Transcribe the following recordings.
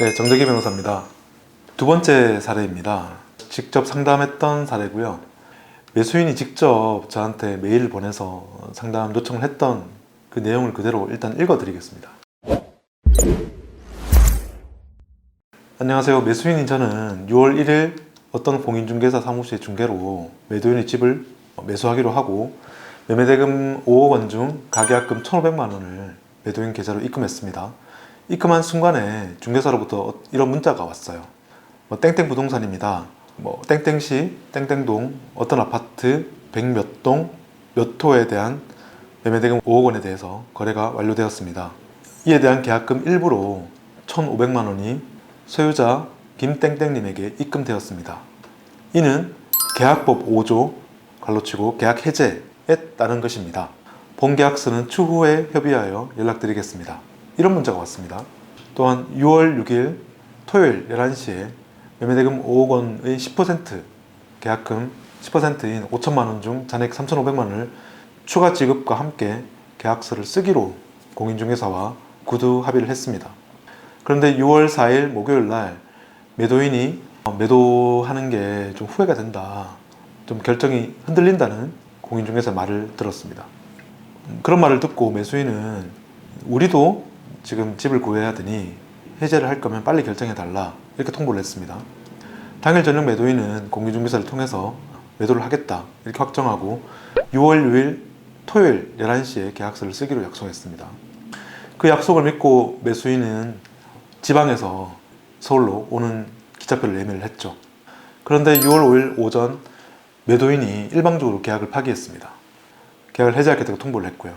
네, 정대기 변호사입니다. 두 번째 사례입니다. 직접 상담했던 사례고요. 매수인이 직접 저한테 메일을 보내서 상담 요청을 했던 그 내용을 그대로 일단 읽어드리겠습니다. 안녕하세요. 매수인인 저는 6월 1일 어떤 공인중개사 사무소의 중개로 매도인의 집을 매수하기로 하고 매매대금 5억 원 중 가계약금 1,500만 원을 매도인 계좌로 입금했습니다. 입금한 순간에 중개사로부터 이런 문자가 왔어요. 땡땡 부동산입니다. 땡땡시 땡땡동 어떤 아파트 100몇 동 몇 호에 대한 매매대금 5억 원에 대해서 거래가 완료되었습니다. 이에 대한 계약금 일부로 1,500만 원이 소유자 김땡땡님에게 입금되었습니다. 이는 계약법 5조 (괄호치고) 계약 해제에 따른 것입니다. 본 계약서는 추후에 협의하여 연락드리겠습니다. 이런 문자가 왔습니다. 또한 6월 6일 토요일 11시에 매매대금 5억 원의 10% 계약금 10%인 5천만 원 중 잔액 3,500만 원을 추가 지급과 함께 계약서를 쓰기로 공인중개사와 구두 합의를 했습니다. 그런데 6월 4일 목요일 날 매도인이 매도하는 게 좀 후회가 된다, 좀 결정이 흔들린다는 공인중개사 말을 들었습니다. 그런 말을 듣고 매수인은 우리도 지금 집을 구해야 되니 해제를 할 거면 빨리 결정해 달라, 이렇게 통보를 했습니다. 당일 저녁 매도인은 공인중개사를 통해서 매도를 하겠다 이렇게 확정하고 6월 6일 토요일 11시에 계약서를 쓰기로 약속했습니다. 그 약속을 믿고 매수인은 지방에서 서울로 오는 기차표를 예매를 했죠. 그런데 6월 5일 오전 매도인이 일방적으로 계약을 파기했습니다. 계약을 해지하겠다고 통보를 했고요.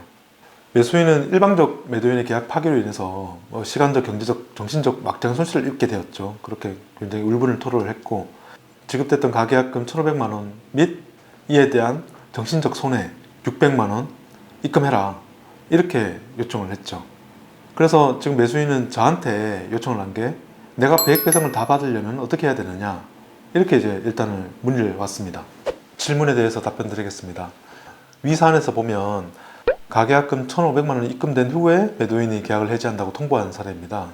매수인은 일방적 매도인의 계약 파기로 인해서 시간적, 경제적, 정신적 막대한 손실을 입게 되었죠. 그렇게 굉장히 울분을 토로를 했고, 지급됐던 가계약금 1,500만 원 및 이에 대한 정신적 손해 600만 원 입금해라, 이렇게 요청을 했죠. 그래서 지금 매수인은 저한테 요청을 한 게, 내가 배액 배상을 다 받으려면 어떻게 해야 되느냐, 이렇게 이제 일단은 문의를 왔습니다. 질문에 대해서 답변 드리겠습니다. 위 사안에서 보면 가계약금 1,500만 원이 입금된 후에 매도인이 계약을 해지한다고 통보한 사례입니다.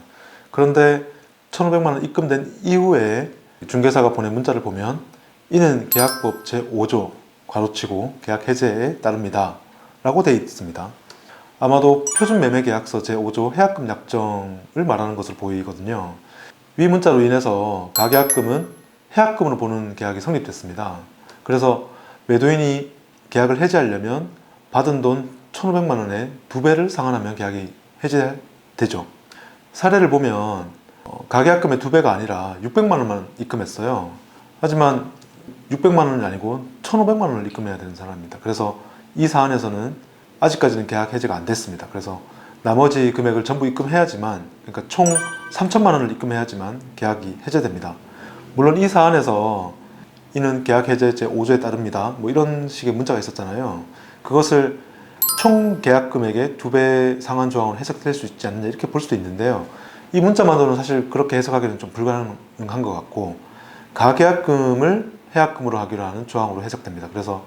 그런데 1,500만 원 입금된 이후에 중개사가 보낸 문자를 보면 이는 계약법 제5조 (괄호치고) 계약 해제에 따릅니다 라고 되어 있습니다. 아마도 표준매매계약서 제5조 해약금 약정을 말하는 것으로 보이거든요. 위 문자로 인해서 가계약금은 해약금으로 보는 계약이 성립됐습니다. 그래서 매도인이 계약을 해지하려면 받은 돈 1,500만 원의 2배를 상환하면 계약이 해제되죠. 사례를 보면 가계약금의 2배가 아니라 600만 원만 입금했어요. 하지만 600만 원이 아니고 1,500만 원을 입금해야 되는 사람입니다. 그래서 이 사안에서는 아직까지는 계약 해제가 안 됐습니다. 그래서 나머지 금액을 전부 입금해야지만, 그러니까 총 3천만 원을 입금해야지만 계약이 해제됩니다. 물론 이 사안에서 이는 계약 해제 제5조에 따릅니다, 이런 식의 문자가 있었잖아요. 그것을 총 계약 금액의 2배 상환 조항으로 해석될 수 있지 않느냐, 이렇게 볼 수도 있는데요. 이 문자만으로는 사실 그렇게 해석하기는 좀 불가능한 것 같고, 가계약금을 해약금으로 하기로 하는 조항으로 해석됩니다. 그래서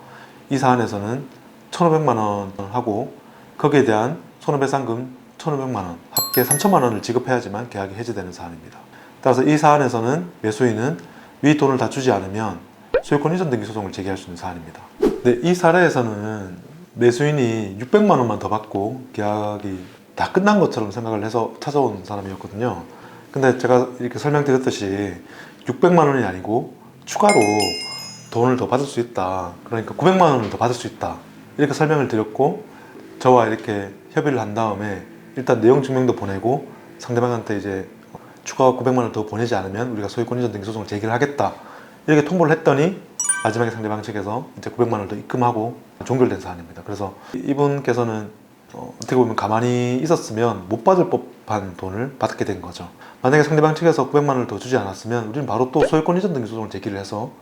이 사안에서는 1,500만 원하고 거기에 대한 손해배상금 1,500만 원, 합계 3천만 원을 지급해야지만 계약이 해제되는 사안입니다. 따라서 이 사안에서는 매수인은 위 돈을 다 주지 않으면 소유권 이전 등기 소송을 제기할 수 있는 사안입니다. 근데 이 사례에서는 매수인이 600만 원만 더 받고 계약이 다 끝난 것처럼 생각을 해서 찾아온 사람이었거든요. 근데 제가 이렇게 설명드렸듯이 600만 원이 아니고 추가로 돈을 더 받을 수 있다, 그러니까 900만 원을 더 받을 수 있다, 이렇게 설명을 드렸고, 저와 이렇게 협의를 한 다음에 일단 내용 증명도 보내고 상대방한테 이제 추가 900만 원을 더 보내지 않으면 우리가 소유권 이전 등기 소송을 제기를 하겠다, 이렇게 통보를 했더니 마지막에 상대방 측에서 이제 900만 원을 더 입금하고 종결된 사안입니다. 그래서 이분께서는 어떻게 보면 가만히 있었으면 못 받을 법한 돈을 받게 된 거죠. 만약에 상대방 측에서 900만 원을 더 주지 않았으면 우리는 바로 또 소유권 이전 등기 소송을 제기를 해서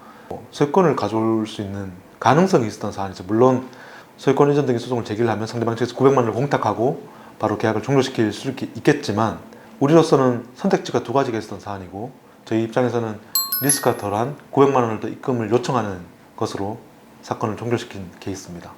소유권을 가져올 수 있는 가능성이 있었던 사안이죠. 물론 소유권 이전 등기 소송을 제기를 하면 상대방 측에서 900만 원을 공탁하고 바로 계약을 종료시킬 수 있겠지만, 우리로서는 선택지가 두 가지가 있었던 사안이고, 저희 입장에서는 리스크가 덜한 900만 원을 더 입금을 요청하는 것으로 사건을 종결시킨 케이스입니다.